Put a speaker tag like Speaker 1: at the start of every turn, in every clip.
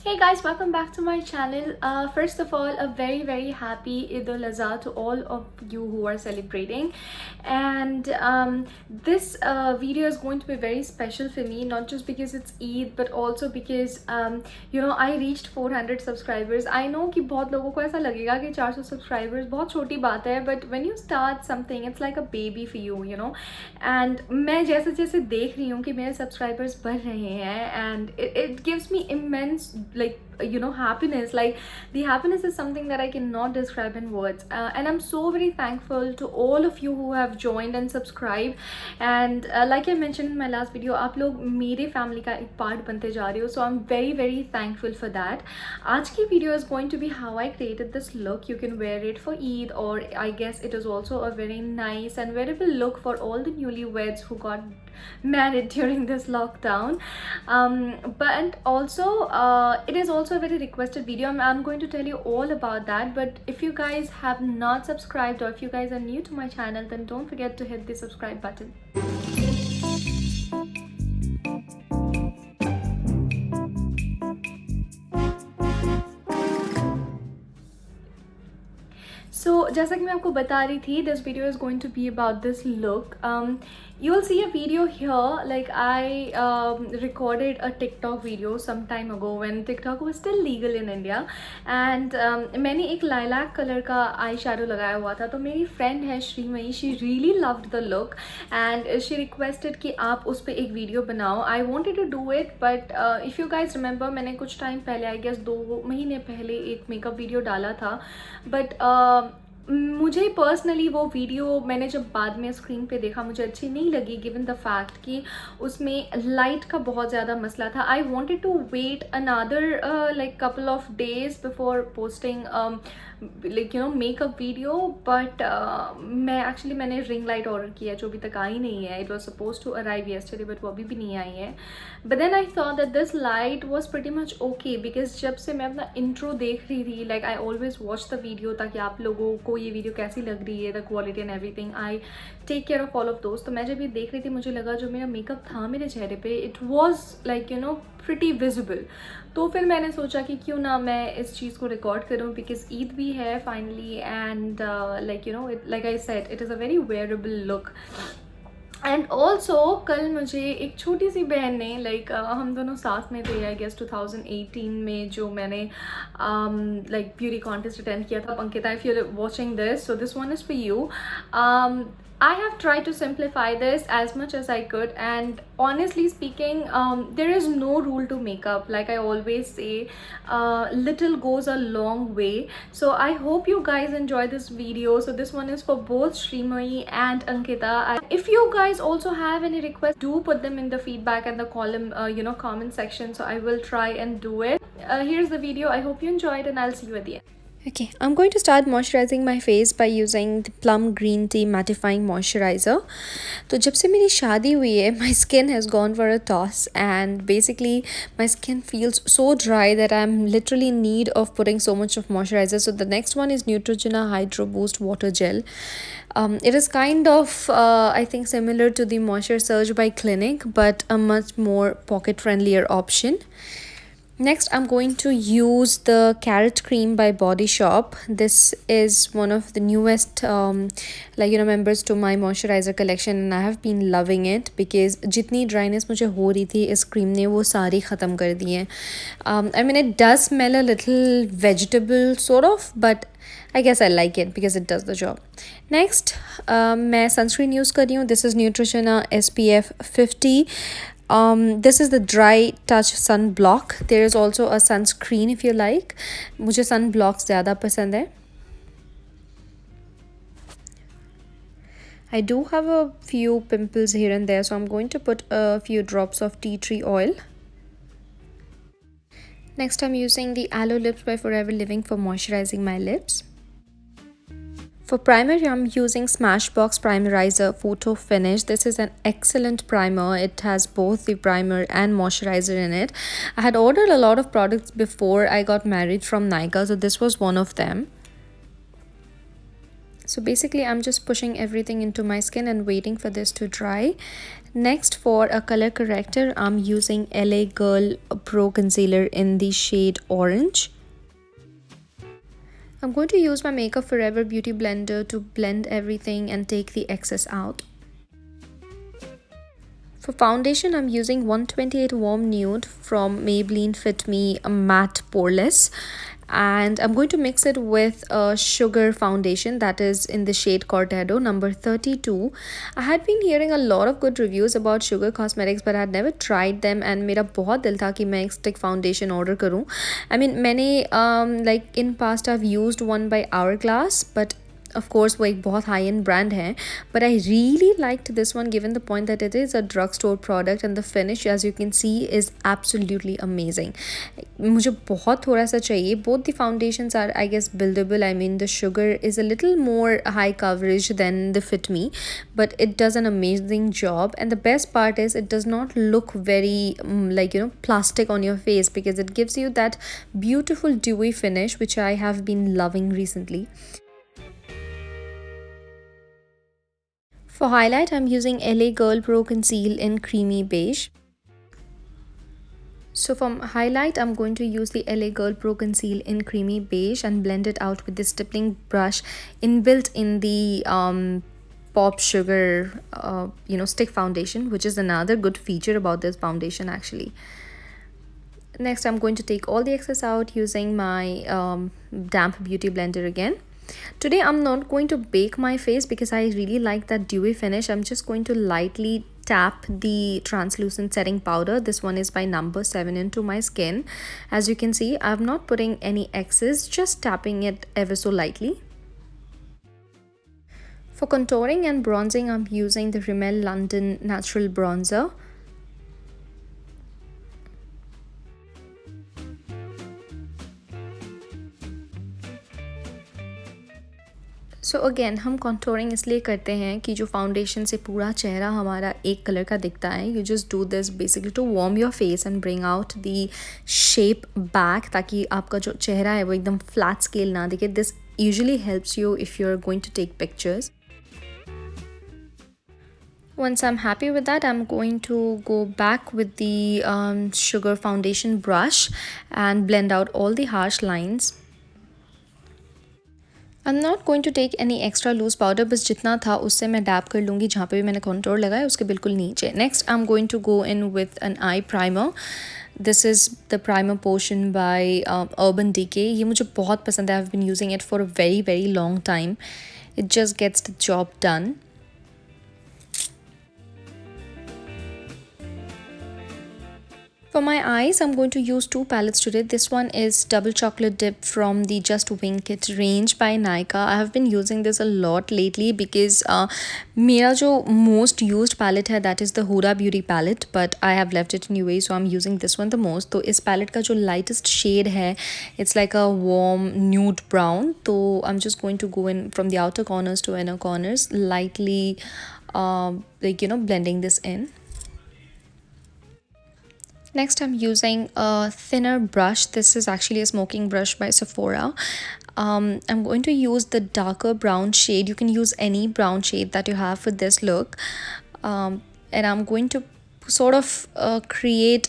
Speaker 1: Hey guys, welcome back to my channel. First of all, a very happy Eid al-Azha to all of you who are celebrating. And this video is going to be very special for me, not just because it's Eid, but also because I reached 400 subscribers. I know कि बहुत लोगों को ऐसा लगेगा कि 400 subscribers बहुत छोटी बात है, but when you start something, it's like a baby for you. And मैं जैसे जैसे देख रही हूँ कि मेरे subscribers बढ़ रहे हैं, and it gives me immense happiness. Like, the happiness is something that I cannot describe in words, and I'm so very thankful to all of you who have joined and subscribed. And like I mentioned in my last video, आप लोग मेरे family का एक part बनते जा रहे हो, so I'm very thankful for that. आज की video is going to be how I created this look. You can wear it for Eid, or I guess it is also a very nice and wearable look for all the newlyweds who got married during this lockdown. But also it is also a very requested video. I'm going to tell you all about that. But if you guys have not subscribed, or if you guys are new to my channel, then don't forget to hit the subscribe button. So जैसा कि मैं आपको बता रही थी, this video is going to be about this look. You will see a video here. Like, I recorded a TikTok video some time ago when TikTok was still legal in India, and मैंने एक lilac color का eye shadow लगाया हुआ था. तो मेरी friend है Sreemayee, she really loved the look and she requested कि आप उस पर एक video बनाओ. I wanted to do it, but if you guys remember, मैंने कुछ time पहले, I guess 2 महीने पहले एक makeup video डाला था. But मुझे पर्सनली वो वीडियो मैंने जब बाद में स्क्रीन पे देखा, मुझे अच्छी नहीं लगी, गिवन द फैक्ट कि उसमें लाइट का बहुत ज़्यादा मसला था. I wanted to wait another like couple of days before posting makeup video. But मैंने रिंग लाइट ऑर्डर किया जो अभी तक आई नहीं है. It was suppose to arrive yesterday, but वो अभी भी नहीं आई है. But then I thought that this light was pretty much okay, because जब से मैं अपना इंट्रो देख रही थी, like I always watch the video ताकि आप लोगों को ये वीडियो कैसी लग रही है, the quality and everything, I take care of all of दोस्त. तो मैं जब ये देख रही थी, मुझे लगा जो मेरा मेकअप था मेरे चेहरे पे, it was like pretty visible. तो फिर मैंने सोचा कि क्यों ना मैं इस चीज़ को रिकॉर्ड करूँ, बिकॉज ईद भी है finally, and like I said, it is a very wearable look. And also कल मुझे एक छोटी सी बहन ने, लाइक हम दोनों साथ में थे, आई गेस 2018 में, जो मैंने लाइक ब्यूटी कॉन्टेस्ट अटेंड किया था. Ankita, if you are watching this, so this one is for you. I have tried to simplify this as much as I could, and honestly speaking, there is no rule to makeup. Like I always say, little goes a long way. So I hope you guys enjoy this video. So this one is for both Shrimayi and Ankita. If you guys also have any requests, do put them in the feedback and the column, comment section. So I will try and do it. Here's the video. I hope you enjoyed, and I'll see you at the end. Okay, I'm going to start moisturizing my face by using the Plum Green Tea Mattifying Moisturizer. तो जब से मेरी शादी हुई है, my skin has gone for a toss, and basically my skin feels so dry that I'm literally in need of putting so much of moisturizer. So the next one is Neutrogena Hydro Boost Water Gel. It is kind of I think similar to the Moisture Surge by Clinique, but a much more pocket friendlier option. Next, I'm going to use the Carrot Cream by Body Shop. This is one of the newest members to my moisturizer collection, and I have been loving it because जितनी dryness मुझे हो रही थी, इस cream ने वो सारी ख़त्म कर दी है. I mean, it does smell a little vegetable sort of, but I guess I like it because it does the job. Next, मैं sunscreen use कर रही हूँ. This is Neutrogena SPF 50. This is the Dry Touch Sun Block. There is also a sunscreen if you like. मुझे sun blocks ज़्यादा पसंद है. I do have a few pimples here and there, so I'm going to put a few drops of tea tree oil. Next, I'm using the Aloe Lips by Forever Living for moisturizing my lips. For primer, I'm using Smashbox Primerizer Photo Finish. This is an excellent primer. It has both the primer and moisturizer in it. I had ordered a lot of products before I got married from Nykaa, so this was one of them. So basically I'm just pushing everything into my skin and waiting for this to dry. Next, for a color corrector, I'm using LA Girl Pro Concealer in the shade Orange. I'm going to use my Makeup Forever Beauty Blender to blend everything and take the excess out. For foundation, I'm using 128 Warm Nude from Maybelline Fit Me Matte Poreless. And I'm going to mix it with a sugar foundation that is in the shade Cortado number 32. I had been hearing a lot of good reviews about Sugar Cosmetics, but I had never tried them, and मेरा बहुत दिल था कि मैं एक stick foundation order करूँ. I mean मैंने like in past I've used one by Hourglass, but of course वो एक बहुत high end brand है, but I really liked this one given the point that it is a drugstore product and the finish, as you can see, is absolutely amazing. मुझे बहुत थोड़ा सा चाहिए. Both the foundations are, I guess, buildable. I mean the sugar is a little more high coverage than the Fit Me, but it does an amazing job, and the best part is it does not look very like, you know, plastic on your face, because it gives you that beautiful dewy finish which I have been loving recently. For highlight, I'm using LA Girl Pro Conceal in Creamy Beige. So for highlight, I'm going to use the LA Girl Pro Conceal in Creamy Beige and blend it out with this stippling brush inbuilt in the Pop Sugar stick foundation, which is another good feature about this foundation actually. Next, I'm going to take all the excess out using my damp beauty blender again. Today I'm not going to bake my face because I really like that dewy finish. I'm just going to lightly tap the translucent setting powder. This one is by number 7 into my skin. As you can see, I'm not putting any excess, just tapping it ever so lightly. For contouring and bronzing, I'm using the Rimmel London Natural Bronzer. So again हम contouring इसलिए करते हैं कि जो foundation से पूरा चेहरा हमारा एक कलर का दिखता है. You just do this basically to warm your face and bring out the shape back, ताकि आपका जो चेहरा है वो एकदम फ्लैट स्केल ना दिखे. This usually helps you if you are going to take pictures. Once I'm happy with that, I'm going to go back with the sugar foundation brush and blend out all the harsh lines. I'm not going to take any extra loose powder, बस जितना था उससे मैं dab कर लूँगी जहाँ पे भी मैंने contour लगाया उसके बिल्कुल नीचे. Next, I'm going to go in with an eye primer. This is the primer portion by Urban Decay. ये मुझे बहुत पसंद है. I've been using it for a very long time. It just gets the job done. For my eyes, I'm going to use two palettes today. This one is Double Chocolate Dip from the Just Wink It range by Nykaa. I have been using this a lot lately because मेरा जो most used palette है that is the Huda Beauty palette, but I have left it anyway, so I'm using this one the most. तो इस palette का जो lightest shade है, it's like a warm nude brown. तो I'm just going to go in from the outer corners to inner corners, lightly blending this in. Next, I'm using a thinner brush. This is actually a smoking brush by Sephora. I'm going to use the darker brown shade. You can use any brown shade that you have for this look. And I'm going to sort of create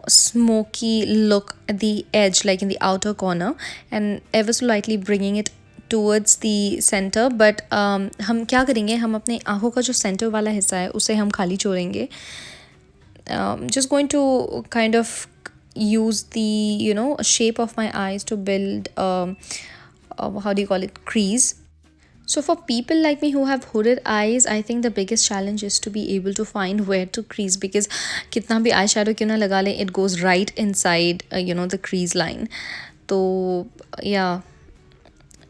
Speaker 1: smoky look at the edge, like in the outer corner, and ever so lightly bringing it towards the center. But हम क्या करेंगे, हम अपने आँखों का जो center वाला हिस्सा है उसे हम खाली छोड़ेंगे. Just going to kind of use the shape of my eyes to build crease. So for people like me who have hooded eyes, I think the biggest challenge is to be able to find where to crease, because कितना भी eyeshadow क्यों ना लगा लें, it goes right inside the crease line. So yeah.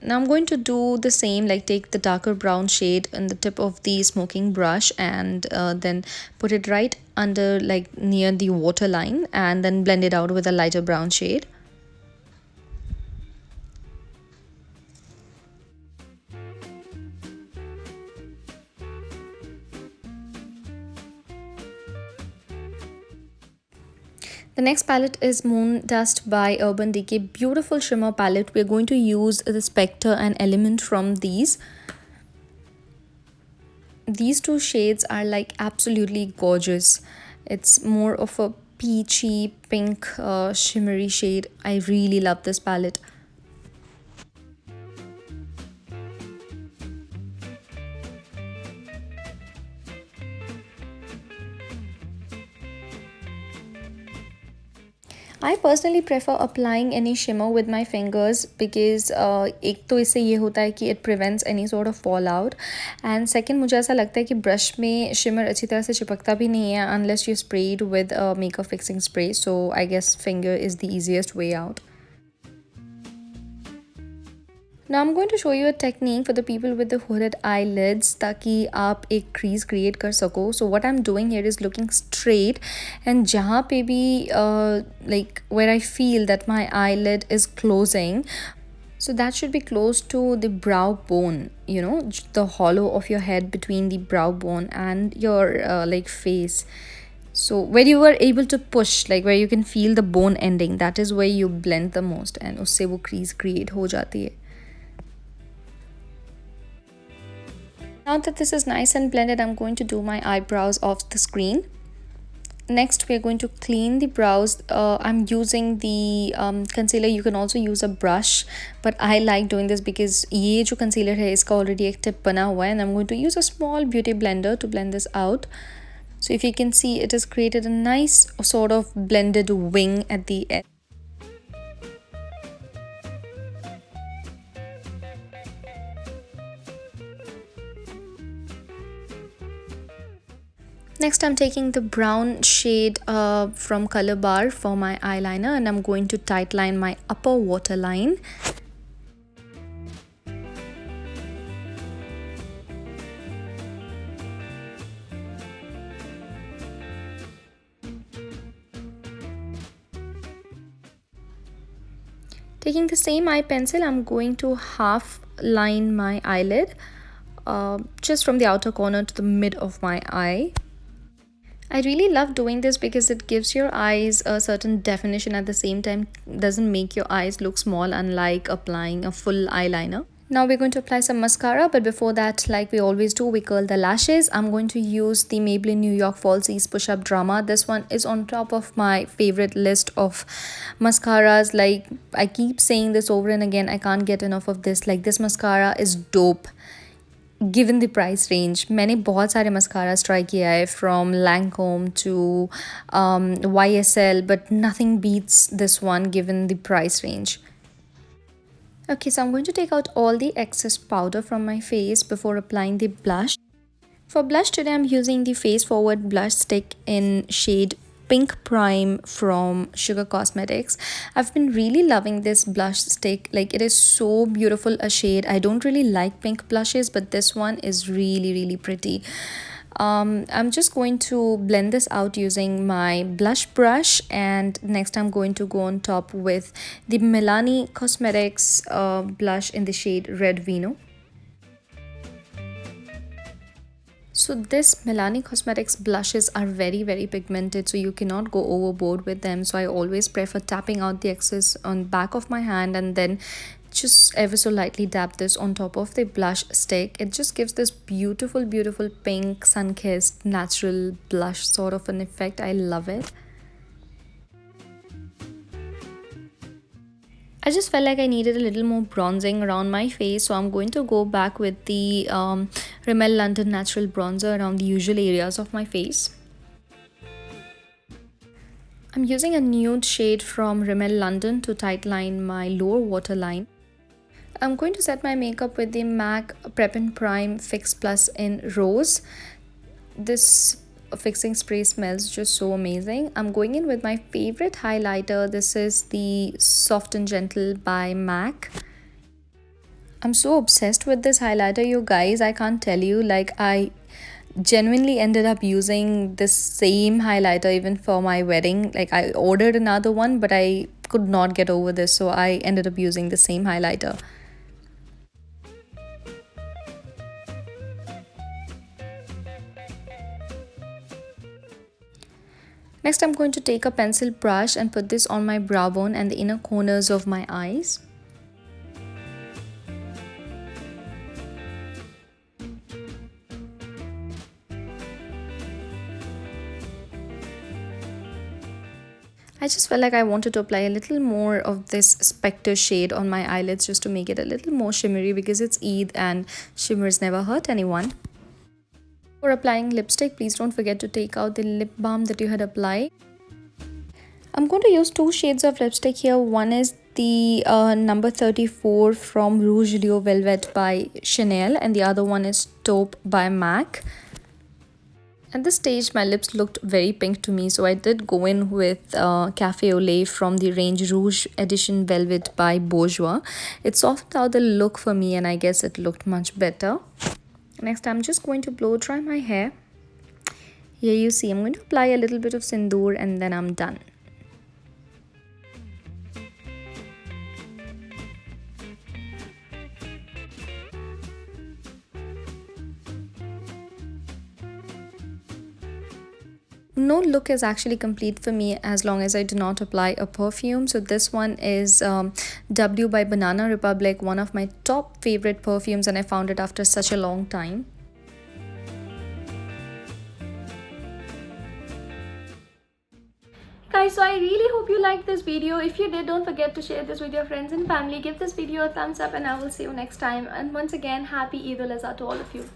Speaker 1: Now I'm going to do the same, like take the darker brown shade in the tip of the smoking brush and then put it right under, like near the waterline, and then blend it out with a lighter brown shade. The next palette is Moon Dust by Urban Decay. Beautiful shimmer palette. We're going to use the Spectre and Element from these. These two shades are like absolutely gorgeous. It's more of a peachy pink shimmery shade. I really love this palette. I personally prefer applying any shimmer with my fingers because एक तो इससे ये होता है कि it prevents any sort of fallout, and second मुझे ऐसा लगता है कि ब्रश में shimmer अच्छी तरह से चिपकता भी नहीं है unless you spray it with a makeup fixing spray. So I guess finger is the easiest way out. Now I'm going to show you a technique for the people with the hooded eyelids ताकि आप एक crease create कर सको. So what I'm doing here is looking straight, and जहाँ पे भी like where I feel that my eyelid is closing, so that should be close to the brow bone, you know, the hollow of your head between the brow bone and your like face. So where you were able to push, like where you can feel the bone ending, that is where you blend the most, and उससे वो crease create हो जाती है. Now that this is nice and blended, I'm going to do my eyebrows off the screen. Next, we're going to clean the brows. I'm using the concealer. You can also use a brush, but I like doing this because ये जो concealer है इसका already एक tip बना हुआ है, and I'm going to use a small beauty blender to blend this out. So if you can see, it has created a nice sort of blended wing at the end. Next, I'm taking the brown shade from Color Bar for my eyeliner, and I'm going to tight line my upper waterline. Taking the same eye pencil, I'm going to half line my eyelid just from the outer corner to the mid of my eye. I really love doing this because it gives your eyes a certain definition, at the same time doesn't make your eyes look small, unlike applying a full eyeliner. Now we're going to apply some mascara, but before that, like we always do, we curl the lashes. I'm going to use the Maybelline New York Falsies Push Up Drama. This one is on top of my favorite list of mascaras. Like, I keep saying this over and again, I can't get enough of this. Like, this mascara is dope given the price range. मैंने बहुत सारे mascaras try किया है, from Lancome to YSL, but nothing beats this one given the price range. Okay, so I'm going to take out all the excess powder from my face before applying the blush. For blush today, I'm using the Face Forward blush stick in shade Pink Prime from Sugar Cosmetics. I've been really loving this blush stick. Like, it is so beautiful a shade. I don't really like pink blushes, but this one is really pretty. I'm just going to blend this out using my blush brush, and next I'm going to go on top with the Milani Cosmetics blush in the shade Red Vino. So this Milani Cosmetics blushes are very pigmented, so you cannot go overboard with them. So I always prefer tapping out the excess on back of my hand and then just ever so lightly dab this on top of the blush stick. It just gives this beautiful pink sun-kissed natural blush sort of an effect. I love it. I just felt like I needed a little more bronzing around my face, so I'm going to go back with the Rimmel London Natural Bronzer around the usual areas of my face. I'm using a nude shade from Rimmel London to tight line my lower waterline. I'm going to set my makeup with the MAC Prep and Prime Fix Plus in Rose. This fixing spray smells just so amazing. I'm going in with my favorite highlighter. This is the Soft and Gentle by MAC. I'm so obsessed with this highlighter, you guys. I can't tell you. Like, I genuinely ended up using this same highlighter even for my wedding. Like, I ordered another one, but I could not get over this, so I ended up using the same highlighter. Next, I'm going to take a pencil brush and put this on my brow bone and the inner corners of my eyes. I just felt like I wanted to apply a little more of this Spectre shade on my eyelids just to make it a little more shimmery, because it's Eid and shimmers never hurt anyone. For applying lipstick, please don't forget to take out the lip balm that you had applied. I'm going to use two shades of lipstick here. One is the number 34 from Rouge Rio Velvet by Chanel, and the other one is Taupe by MAC. At this stage, my lips looked very pink to me, so I did go in with Cafe au lait from the range Rouge Edition Velvet by Bourjois. It softened out the look for me, and I guess it looked much better. Next, I'm just going to blow dry my hair. Here you see, I'm going to apply a little bit of sindoor and then I'm done. No look is actually complete for me as long as I do not apply a perfume. So this one is W by Banana Republic, one of my top favorite perfumes, and I found it after such a long time. Guys, so I really hope you liked this video. If you did, don't forget to share this with your friends and family. Give this video a thumbs up and I will see you next time. And once again, happy Eid al-Azha to all of you.